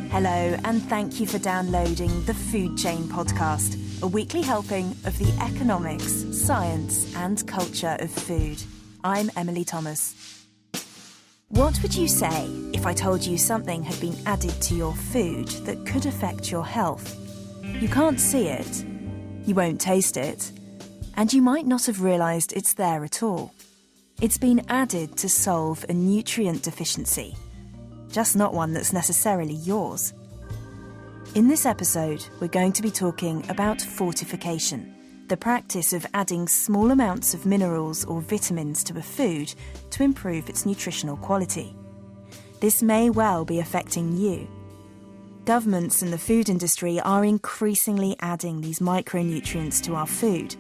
Hello, and thank you for downloading the Food Chain Podcast, a weekly helping of the economics, science and culture of food. I'm Emily Thomas. What would you say if I told you something had been added to your food that could affect your health? You can't see it, you won't taste it, and you might not have realised it's there at all. It's been added to solve a nutrient deficiency, just not one that's necessarily yours. In this episode, we're going to be talking about fortification, the practice of adding small amounts of minerals or vitamins to a food to improve its nutritional quality. This may well be affecting you. Governments and the food industry are increasingly adding these micronutrients to our food.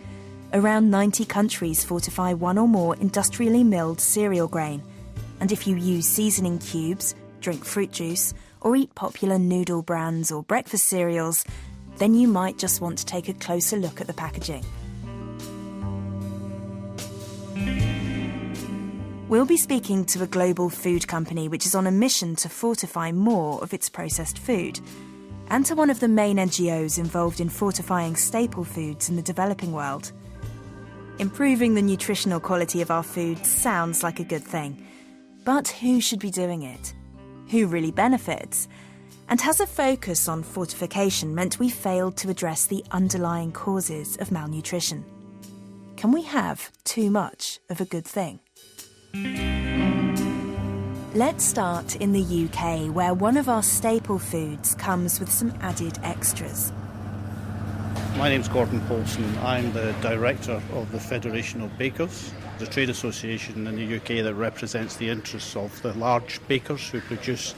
Around 90 countries fortify one or more industrially milled cereal grain. And if you use seasoning cubes, drink fruit juice, or eat popular noodle brands or breakfast cereals, then you might just want to take a closer look at the packaging. We'll be speaking to a global food company which is on a mission to fortify more of its processed food, and to one of the main NGOs involved in fortifying staple foods in the developing world. Improving the nutritional quality of our food sounds like a good thing, but who should be doing it? Who really benefits? And has a focus on fortification meant we failed to address the underlying causes of malnutrition? Can we have too much of a good thing? Let's start in the UK, where one of our staple foods comes with some added extras. My name's Gordon Paulson. I'm the director of the Federation of Bakers, the trade association in the UK that represents the interests of the large bakers who produce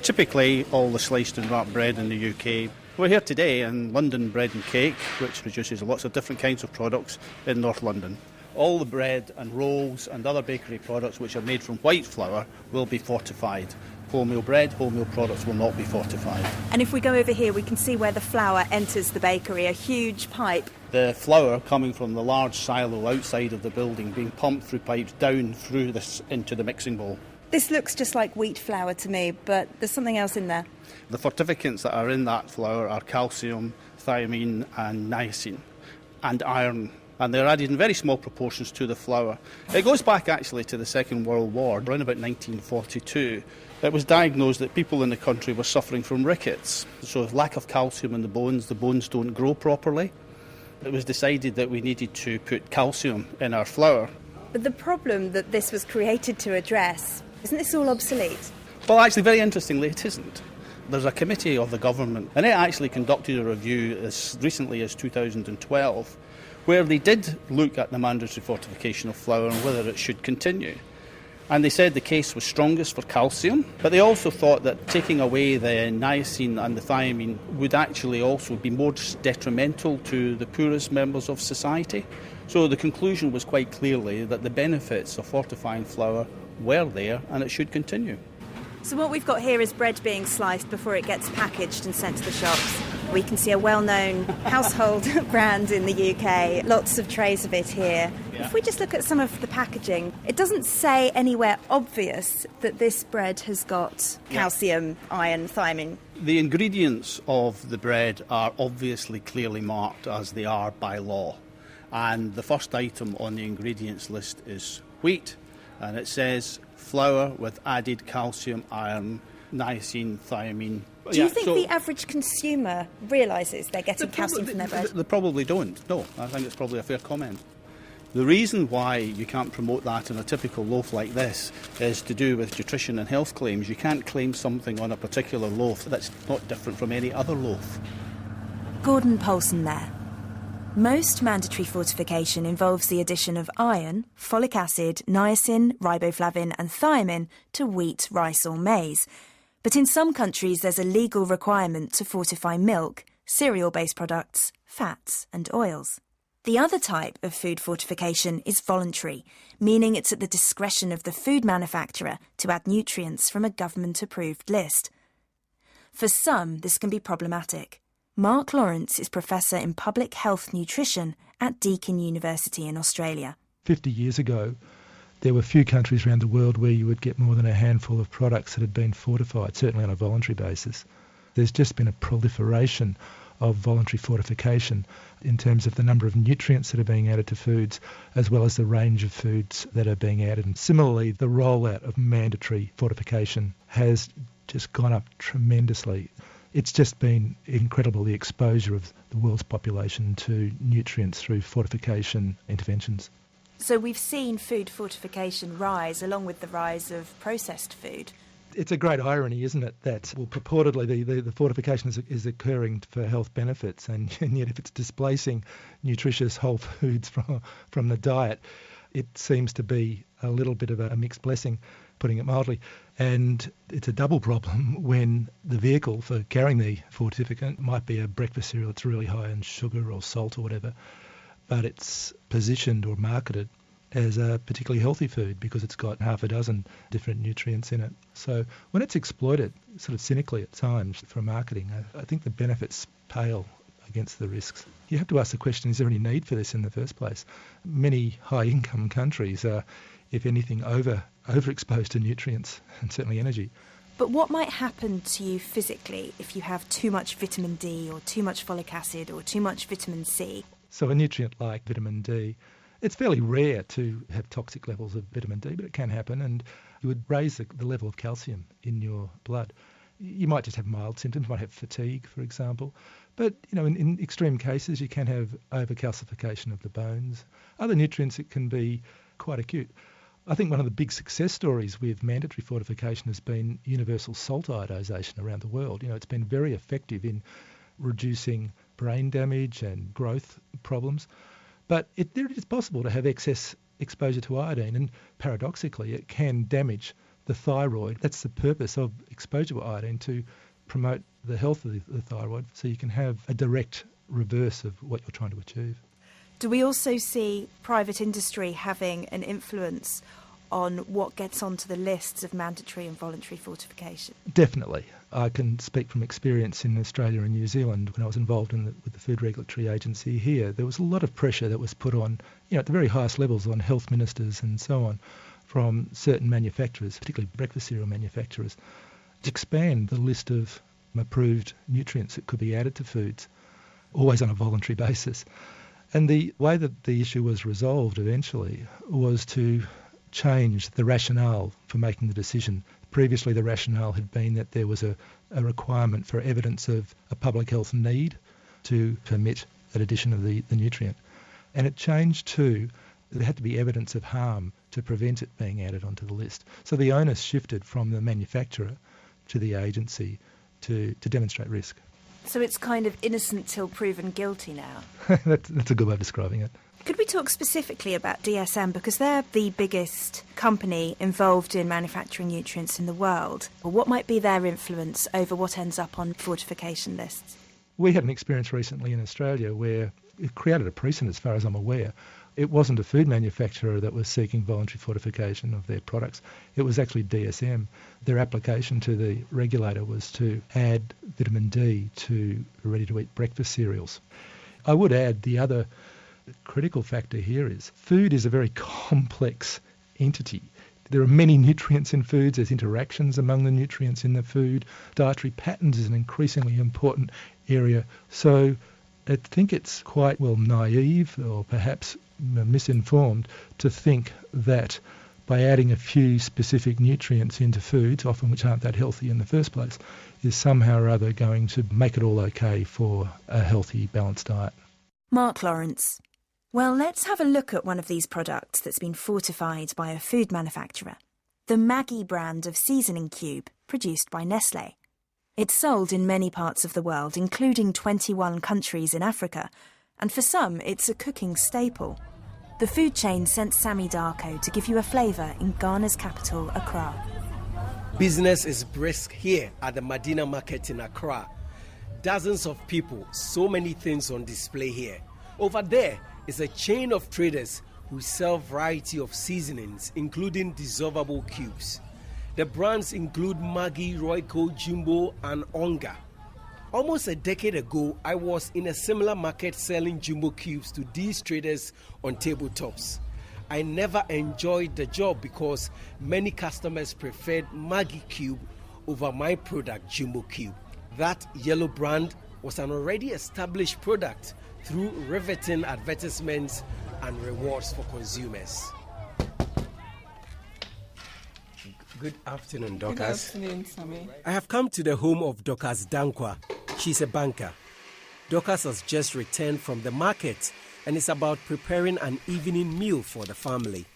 typically all the sliced and wrapped bread in the UK. We're here today in London Bread and Cake, which produces lots of different kinds of products in North London. All the bread and rolls and other bakery products which are made from white flour will be fortified. Wholemeal bread, wholemeal products will not be fortified. And if we go over here, we can see where the flour enters the bakery, a huge pipe. The flour coming from the large silo outside of the building being pumped through pipes down through this into the mixing bowl. This looks just like wheat flour to me, but there's something else in there. The fortificants that are in that flour are calcium, thiamine and niacin and iron. And they're added in very small proportions to the flour. It goes back actually to the Second World War, around about 1942. It was diagnosed that people in the country were suffering from rickets. So lack of calcium in the bones don't grow properly. It was decided that we needed to put calcium in our flour. But the problem that this was created to address, isn't this all obsolete? Well, actually, very interestingly, it isn't. There's a committee of the government, and it actually conducted a review as recently as 2012, where they did look at the mandatory fortification of flour and whether it should continue. And they said the case was strongest for calcium, but they also thought that taking away the niacin and the thiamine would actually also be more detrimental to the poorest members of society. So the conclusion was quite clearly that the benefits of fortifying flour were there and it should continue. So what we've got here is bread being sliced before it gets packaged and sent to the shops. We can see a well-known household brand in the UK, lots of trays of it here. Yeah. If we just look at some of the packaging, it doesn't say anywhere obvious that this bread has got calcium, iron, thiamine. The ingredients of the bread are obviously clearly marked as they are by law. And the first item on the ingredients list is wheat, and it says flour with added calcium, iron, niacin, thiamine. Do you think the average consumer realises they're getting calcium from their bread? They probably don't, no. I think it's probably a fair comment. The reason why you can't promote that in a typical loaf like this is to do with nutrition and health claims. You can't claim something on a particular loaf that's not different from any other loaf. Gordon Paulson there. Most mandatory fortification involves the addition of iron, folic acid, niacin, riboflavin and thiamine to wheat, rice or maize. But in some countries there's a legal requirement to fortify milk, cereal-based products, fats and oils. The other type of food fortification is voluntary, meaning it's at the discretion of the food manufacturer to add nutrients from a government-approved list. For some, this can be problematic. Mark Lawrence is Professor in Public Health Nutrition at Deakin University in Australia. 50 years ago, there were few countries around the world where you would get more than a handful of products that had been fortified, certainly on a voluntary basis. There's just been a proliferation of voluntary fortification in terms of the number of nutrients that are being added to foods, as well as the range of foods that are being added. And similarly, the rollout of mandatory fortification has just gone up tremendously. It's just been incredible, the exposure of the world's population to nutrients through fortification interventions. So we've seen food fortification rise along with the rise of processed food. It's a great irony, isn't it, that purportedly the fortification is occurring for health benefits, and yet if it's displacing nutritious whole foods from the diet, it seems to be a little bit of a mixed blessing, putting it mildly. And it's a double problem when the vehicle for carrying the fortificant might be a breakfast cereal that's really high in sugar or salt or whatever, but it's positioned or marketed as a particularly healthy food because it's got half a dozen different nutrients in it. So when it's exploited sort of cynically at times for marketing, I think the benefits pale against the risks. You have to ask the question, is there any need for this in the first place? Many high-income countries are, if anything, overexposed to nutrients and certainly energy. But what might happen to you physically if you have too much vitamin D or too much folic acid or too much vitamin C? So a nutrient like vitamin D, it's fairly rare to have toxic levels of vitamin D, but it can happen, and you would raise the level of calcium in your blood. You might just have mild symptoms, you might have fatigue, for example. But, in extreme cases, you can have overcalcification of the bones. Other nutrients, it can be quite acute. I think one of the big success stories with mandatory fortification has been universal salt iodization around the world. It's been very effective in reducing brain damage and growth problems. But it is possible to have excess exposure to iodine, and paradoxically, it can damage the thyroid. That's the purpose of exposure to iodine, to promote the health of the thyroid, so you can have a direct reverse of what you're trying to achieve. Do we also see private industry having an influence on what gets onto the lists of mandatory and voluntary fortification? Definitely. I can speak from experience in Australia and New Zealand when I was involved with the Food Regulatory Agency here. There was a lot of pressure that was put on, at the very highest levels, on health ministers and so on, from certain manufacturers, particularly breakfast cereal manufacturers, to expand the list of approved nutrients that could be added to foods, always on a voluntary basis. And the way that the issue was resolved eventually was to change the rationale for making the decision. Previously, the rationale had been that there was a requirement for evidence of a public health need to permit that addition of the nutrient. And it changed to there had to be evidence of harm to prevent it being added onto the list. So the onus shifted from the manufacturer to the agency to demonstrate risk. So it's kind of innocent till proven guilty now. That's a good way of describing it. Could we talk specifically about DSM, because they're the biggest company involved in manufacturing nutrients in the world? Well, what might be their influence over what ends up on fortification lists? We had an experience recently in Australia where it created a precedent, as far as I'm aware. It wasn't a food manufacturer that was seeking voluntary fortification of their products. It was actually DSM. Their application to the regulator was to add vitamin D to ready-to-eat breakfast cereals. I would add the other critical factor here is food is a very complex entity. There are many nutrients in foods. There's interactions among the nutrients in the food. Dietary patterns is an increasingly important area. So I think it's quite naive or perhaps misinformed to think that by adding a few specific nutrients into foods, often which aren't that healthy in the first place, is somehow or other going to make it all okay for a healthy, balanced diet. Mark Lawrence. Well, let's have a look at one of these products that's been fortified by a food manufacturer. The Maggi brand of seasoning cube, produced by Nestlé. It's sold in many parts of the world, including 21 countries in Africa, and for some, it's a cooking staple. The food chain sent Sammy Darko to give you a flavour in Ghana's capital, Accra. Business is brisk here at the Medina Market in Accra. Dozens of people, so many things on display here. Over there is a chain of traders who sell a variety of seasonings, including dissolvable cubes. The brands include Maggi, Royco, Jumbo, and Onga. Almost a decade ago, I was in a similar market selling Jumbo cubes to these traders on tabletops. I never enjoyed the job because many customers preferred Maggi cube over my product, Jumbo cube. That yellow brand was an already established product through riveting advertisements and rewards for consumers. Good afternoon, Dorcas. Good afternoon, Sammy. I have come to the home of Dorcas Dankwa. She's a banker. Dorcas has just returned from the market and is about preparing an evening meal for the family.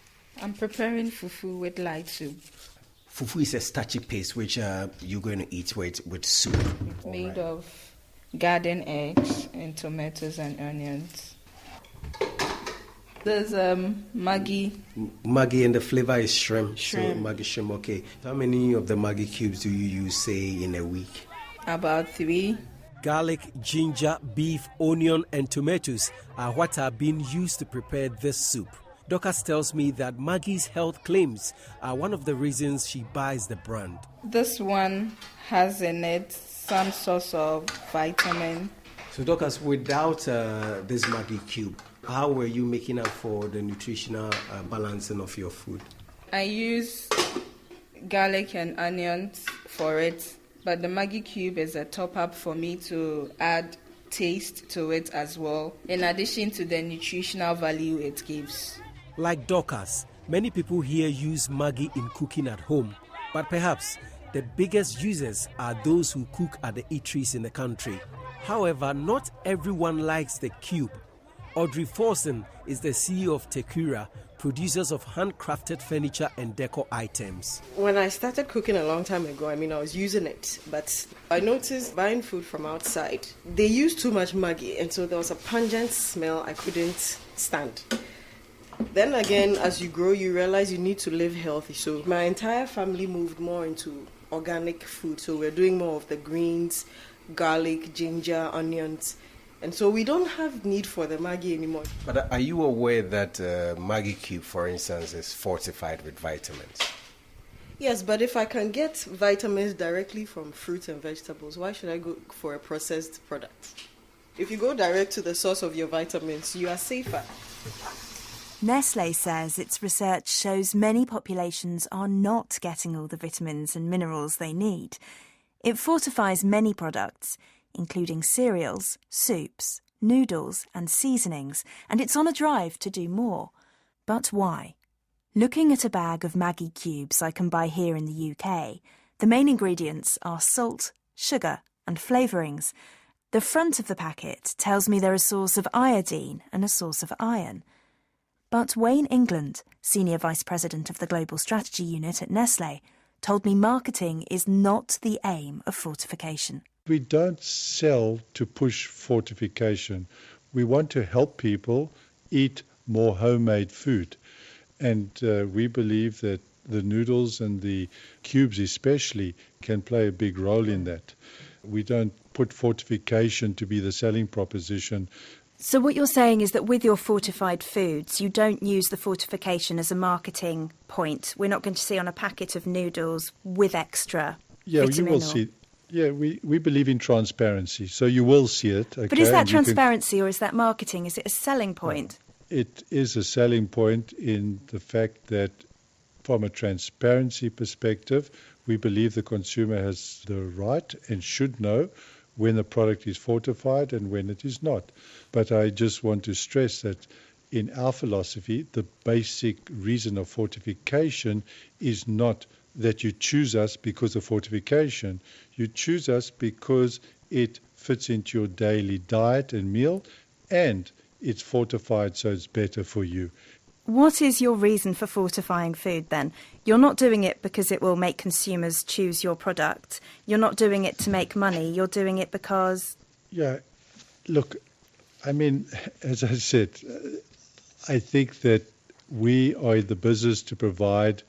I'm preparing fufu with light soup. Fufu is a starchy paste which you're going to eat with soup. Made of garden eggs and tomatoes and onions. There's Maggi. Maggi, and the flavor is shrimp. Shrimp. So Maggi shrimp, okay. How many of the Maggi cubes do you use, say, in a week? About 3. Garlic, ginger, beef, onion, and tomatoes are what are being used to prepare this soup. Dorcas tells me that Maggi's health claims are one of the reasons she buys the brand. This one has in it some source of vitamin. So Dorcas, without this Maggi cube, how were you making up for the nutritional balancing of your food? I use garlic and onions for it, but the Maggi cube is a top-up for me to add taste to it as well, in addition to the nutritional value it gives. Like Dorcas, many people here use Maggi in cooking at home, but perhaps the biggest users are those who cook at the eateries in the country. However, not everyone likes the cube. Audrey Forson is the CEO of Tekura, producers of handcrafted furniture and decor items. When I started cooking a long time ago, I was using it, but I noticed buying food from outside, they use too much Maggi, and so there was a pungent smell I couldn't stand. Then again, as you grow, you realize you need to live healthy. So my entire family moved more into organic food. So we're doing more of the greens, garlic, ginger, onions. And so we don't have need for the Maggi anymore. But are you aware that Maggi cube, for instance, is fortified with vitamins? Yes, but if I can get vitamins directly from fruits and vegetables, why should I go for a processed product? If you go direct to the source of your vitamins, you are safer. Nestlé says its research shows many populations are not getting all the vitamins and minerals they need. It fortifies many products, including cereals, soups, noodles and seasonings, and it's on a drive to do more. But why? Looking at a bag of Maggi cubes I can buy here in the UK, the main ingredients are salt, sugar and flavourings. The front of the packet tells me they're a source of iodine and a source of iron. But Wayne England, Senior Vice President of the Global Strategy Unit at Nestlé, told me marketing is not the aim of fortification. We don't sell to push fortification. We want to help people eat more homemade food. And we believe that the noodles and the cubes especially can play a big role in that. We don't put fortification to be the selling proposition. So what you're saying is that with your fortified foods, you don't use the fortification as a marketing point. We're not going to see on a packet of noodles with extra vitamin. You will see. Yeah, we believe in transparency, so you will see it. Okay? But is that transparency or is that marketing? Is it a selling point? It is a selling point in the fact that from a transparency perspective, we believe the consumer has the right and should know when the product is fortified and when it is not. But I just want to stress that in our philosophy, the basic reason of fortification is not that you choose us because of fortification. You choose us because it fits into your daily diet and meal, and it's fortified so it's better for you. What is your reason for fortifying food then? You're not doing it because it will make consumers choose your product. You're not doing it to make money. You're doing it because... Yeah, look, as I said, I think that we are in the business to provide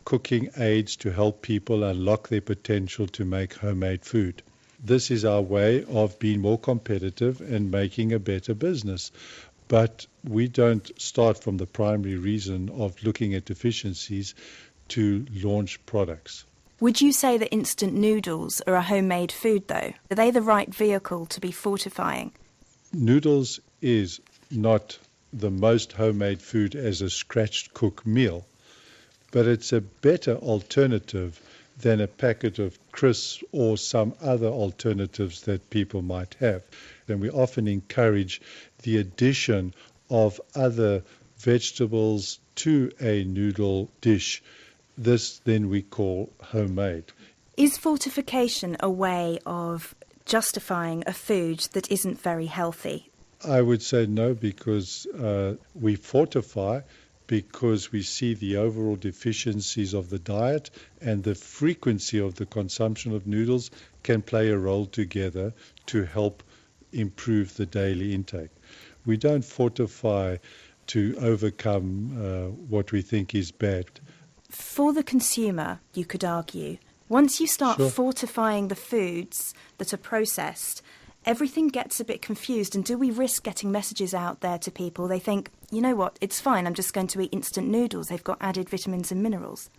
cooking aids to help people unlock their potential to make homemade food. This is our way of being more competitive and making a better business. But we don't start from the primary reason of looking at deficiencies to launch products. Would you say that instant noodles are a homemade food, though? Are they the right vehicle to be fortifying? Noodles is not the most homemade food as a scratched cook meal, but it's a better alternative than a packet of crisps or some other alternatives that people might have. And we often encourage the addition of other vegetables to a noodle dish. This then we call homemade. Is fortification a way of justifying a food that isn't very healthy? I would say no, because we fortify because we see the overall deficiencies of the diet, and the frequency of the consumption of noodles can play a role together to help improve the daily intake. We don't fortify to overcome what we think is bad. For the consumer, you could argue, once you start fortifying the foods that are processed, everything gets a bit confused. And do we risk getting messages out there to people? They think, you know what, it's fine, I'm just going to eat instant noodles. They've got added vitamins and minerals.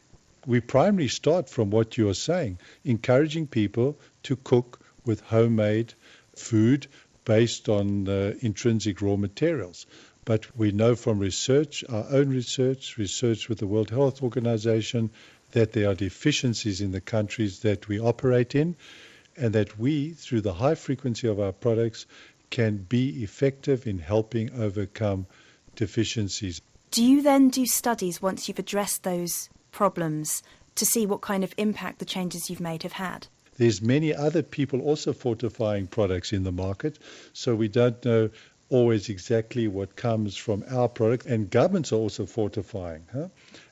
We primarily start from what you're saying, encouraging people to cook with homemade food based on intrinsic raw materials. But we know from research, our own research with the World Health Organization, that there are deficiencies in the countries that we operate in, and that we, through the high frequency of our products, can be effective in helping overcome deficiencies. Do you then do studies once you've addressed those problems to see what kind of impact the changes you've made have had? There's many other people also fortifying products in the market, so we don't know always exactly what comes from our product, and governments are also fortifying.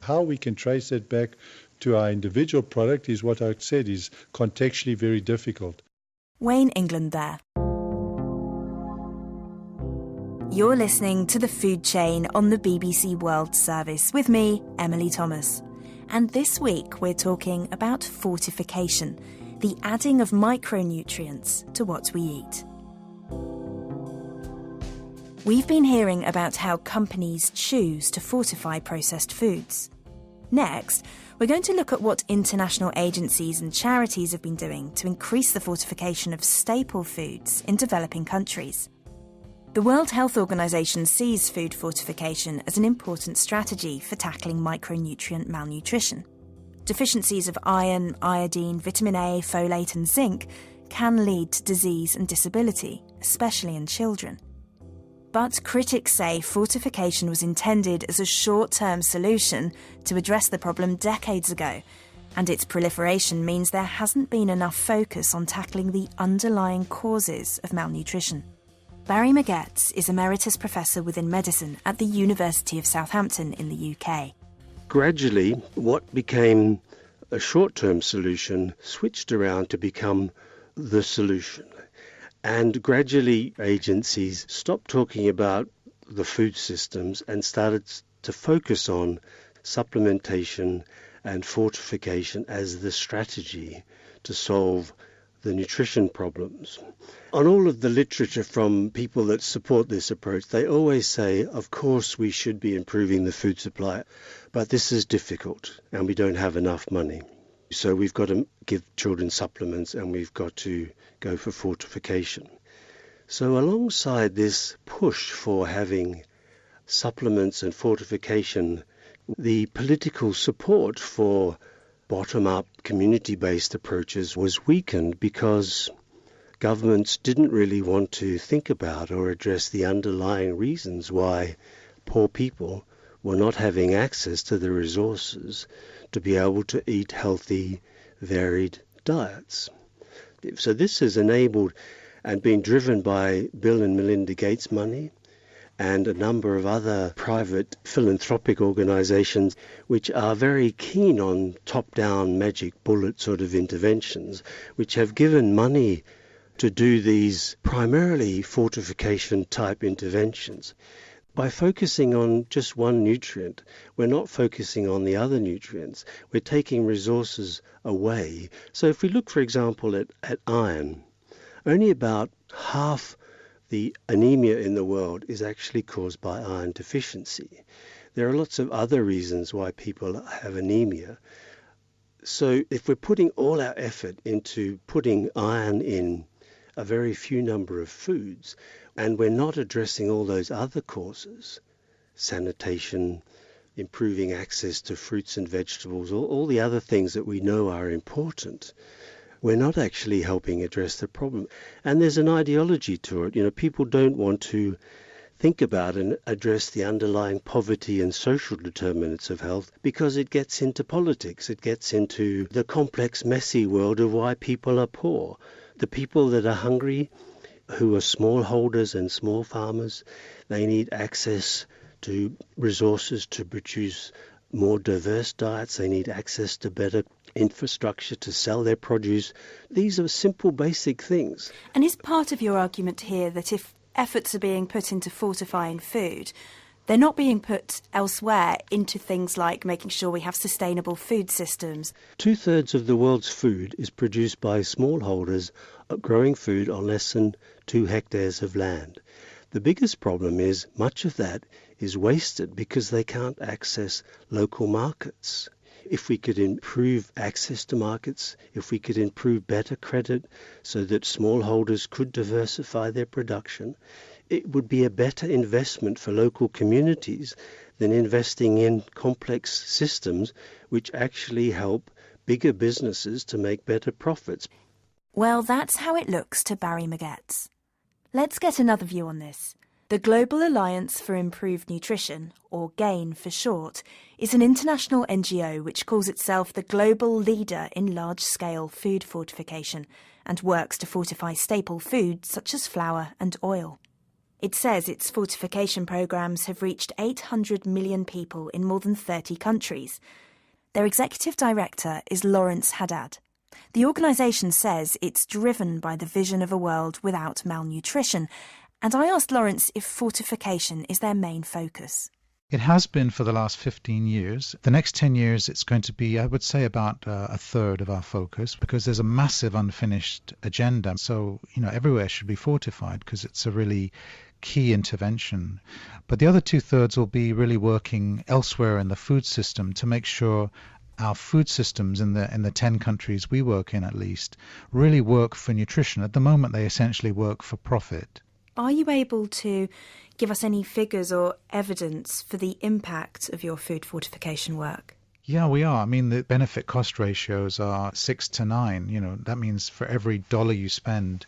How we can trace that back to our individual product is what I said is contextually very difficult. Wayne England there. You're listening to The Food Chain on the BBC World Service with me, Emily Thomas. And this week we're talking about fortification, the adding of micronutrients to what we eat. We've been hearing about how companies choose to fortify processed foods. Next, we're going to look at what international agencies and charities have been doing to increase the fortification of staple foods in developing countries. The World Health Organization sees food fortification as an important strategy for tackling micronutrient malnutrition. Deficiencies of iron, iodine, vitamin A, folate and zinc can lead to disease and disability, especially in children. But critics say fortification was intended as a short-term solution to address the problem decades ago, and its proliferation means there hasn't been enough focus on tackling the underlying causes of malnutrition. Barry Maggetts is Emeritus Professor within Medicine at the University of Southampton in the UK. Gradually, what became a short-term solution switched around to become the solution. And gradually, agencies stopped talking about the food systems and started to focus on supplementation and fortification as the strategy to solve the nutrition problems. On all of the literature from people that support this approach, they always say, of course, we should be improving the food supply, but this is difficult and we don't have enough money. So we've got to give children supplements and we've got to go for fortification. So alongside this push for having supplements and fortification, the political support for bottom-up, community-based approaches was weakened because governments didn't really want to think about or address the underlying reasons why poor people were not having access to the resources to be able to eat healthy, varied diets. So this has enabled and been driven by Bill and Melinda Gates money and a number of other private philanthropic organizations which are very keen on top-down magic bullet sort of interventions, which have given money to do these primarily fortification type interventions. By focusing on just one nutrient, we're not focusing on the other nutrients. We're taking resources away. So if we look, for example, at iron, only about half the anemia in the world is actually caused by iron deficiency. There are lots of other reasons why people have anemia. So if we're putting all our effort into putting iron in a very few number of foods, and we're not addressing all those other causes, sanitation, improving access to fruits and vegetables, all the other things that we know are important, we're not actually helping address the problem. And there's an ideology to it. You know, people don't want to think about and address the underlying poverty and social determinants of health because it gets into politics. It gets into the complex, messy world of why people are poor. The people that are hungry, who are smallholders and small farmers, they need access to resources to produce more diverse diets. They need access to better infrastructure to sell their produce. These are simple, basic things. And is part of your argument here that if efforts are being put into fortifying food, they're not being put elsewhere into things like making sure we have sustainable food systems? 2/3 of the world's food is produced by smallholders growing food on less than 2 hectares of land. The biggest problem is much of that is wasted because they can't access local markets. If we could improve access to markets, if we could improve better credit so that smallholders could diversify their production, it would be a better investment for local communities than investing in complex systems which actually help bigger businesses to make better profits. Well, that's how it looks to Barry Magetz. Let's get another view on this. The Global Alliance for Improved Nutrition, or GAIN for short, is an international NGO which calls itself the global leader in large-scale food fortification and works to fortify staple foods such as flour and oil. It says its fortification programmes have reached 800 million people in more than 30 countries. Their executive director is Lawrence Haddad. The organisation says it's driven by the vision of a world without malnutrition, and I asked Lawrence if fortification is their main focus. It has been for the last 15 years. The next 10 years it's going to be, I would say, about a third of our focus, because there's a massive unfinished agenda. So, everywhere should be fortified because it's a really key intervention. But the other 2/3 will be really working elsewhere in the food system to make sure our food systems in the 10 countries we work in, at least, really work for nutrition. At the moment, they essentially work for profit. Are you able to give us any figures or evidence for the impact of your food fortification work? Yeah, we are. I mean, the benefit cost ratios are 6 to 9. That means for every dollar you spend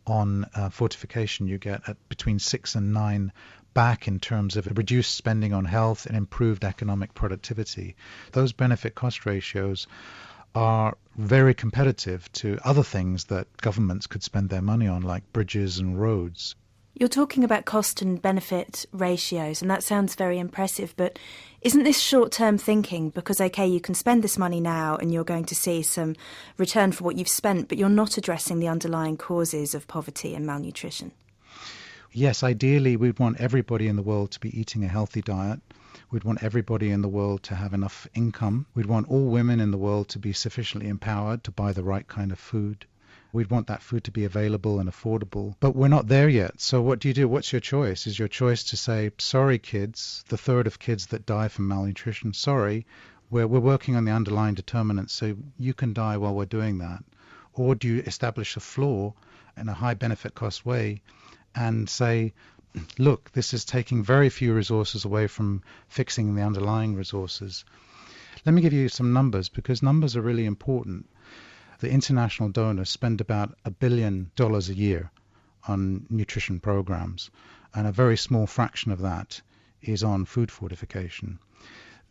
on fortification, you get between 6 and 9 back in terms of reduced spending on health and improved economic productivity. Those benefit cost ratios are very competitive to other things that governments could spend their money on, like bridges and roads. You're talking about cost and benefit ratios, and that sounds very impressive, but isn't this short-term thinking? Because, OK, you can spend this money now and you're going to see some return for what you've spent, but you're not addressing the underlying causes of poverty and malnutrition. Yes, ideally, we'd want everybody in the world to be eating a healthy diet. We'd want everybody in the world to have enough income. We'd want all women in the world to be sufficiently empowered to buy the right kind of food. We'd want that food to be available and affordable. But we're not there yet. So what do you do? What's your choice? Is your choice to say, sorry, kids, the third of kids that die from malnutrition, sorry, we're working on the underlying determinants, so you can die while we're doing that? Or do you establish a floor in a high benefit cost way and say, look, this is taking very few resources away from fixing the underlying resources? Let me give you some numbers, because numbers are really important. The international donors spend about $1 billion a year on nutrition programs, and a very small fraction of that is on food fortification.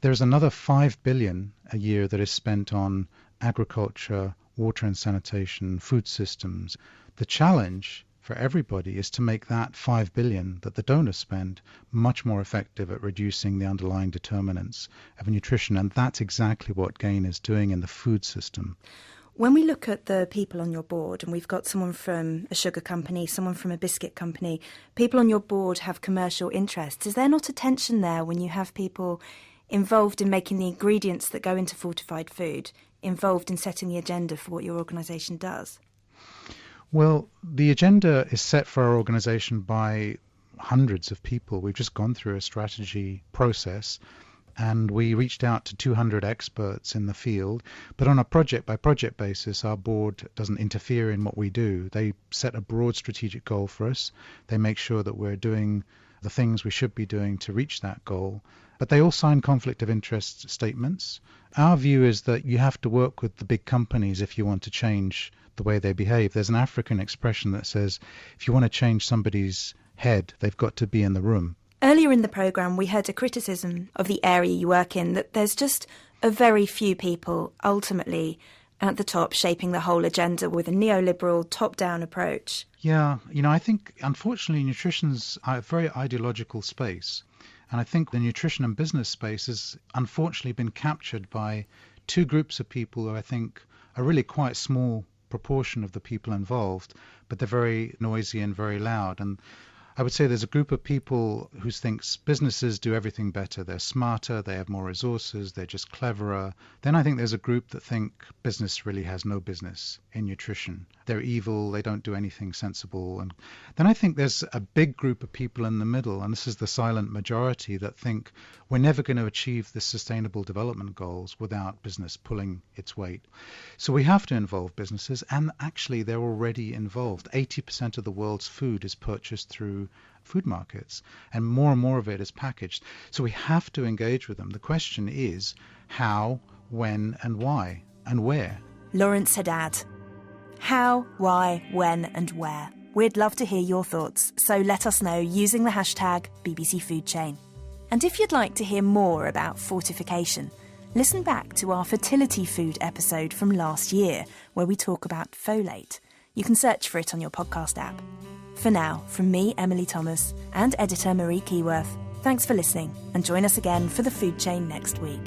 There's another $5 billion a year that is spent on agriculture, water and sanitation, food systems. The challenge for everybody is to make that $5 billion that the donors spend much more effective at reducing the underlying determinants of nutrition, and that's exactly what GAIN is doing in the food system. When we look at the people on your board, and we've got someone from a sugar company, someone from a biscuit company, people on your board have commercial interests. Is there not a tension there when you have people involved in making the ingredients that go into fortified food, involved in setting the agenda for what your organisation does? Well, the agenda is set for our organisation by hundreds of people. We've just gone through a strategy process, and we reached out to 200 experts in the field. But on a project-by-project basis, our board doesn't interfere in what we do. They set a broad strategic goal for us. They make sure that we're doing the things we should be doing to reach that goal. but they all sign conflict of interest statements. Our view is that you have to work with the big companies if you want to change the way they behave. There's an African expression that says, if you want to change somebody's head, they've got to be in the room. Earlier in the programme, we heard a criticism of the area you work in, that there's just a very few people ultimately at the top shaping the whole agenda with a neoliberal top-down approach. Yeah, I think unfortunately nutrition's a very ideological space. And I think the nutrition and business space has unfortunately been captured by two groups of people who I think are really quite small proportion of the people involved, but they're very noisy and very loud. And I would say there's a group of people who thinks businesses do everything better. They're smarter, they have more resources, they're just cleverer. Then I think there's a group that think business really has no business in nutrition. They're evil, they don't do anything sensible. And then I think there's a big group of people in the middle, and this is the silent majority, that think we're never going to achieve the sustainable development goals without business pulling its weight. So we have to involve businesses, and actually they're already involved. 80% of the world's food is purchased through food markets, and more of it is packaged. So we have to engage with them. The question is how, when, and why, and where. Lawrence Haddad. How, why, when, and where. We'd love to hear your thoughts, so let us know using the hashtag BBC Food Chain. And if you'd like to hear more about fortification, listen back to our fertility food episode from last year, where we talk about folate. You can search for it on your podcast app. For now, from me, Emily Thomas, and editor Marie Keyworth, thanks for listening, and join us again for the Food Chain next week.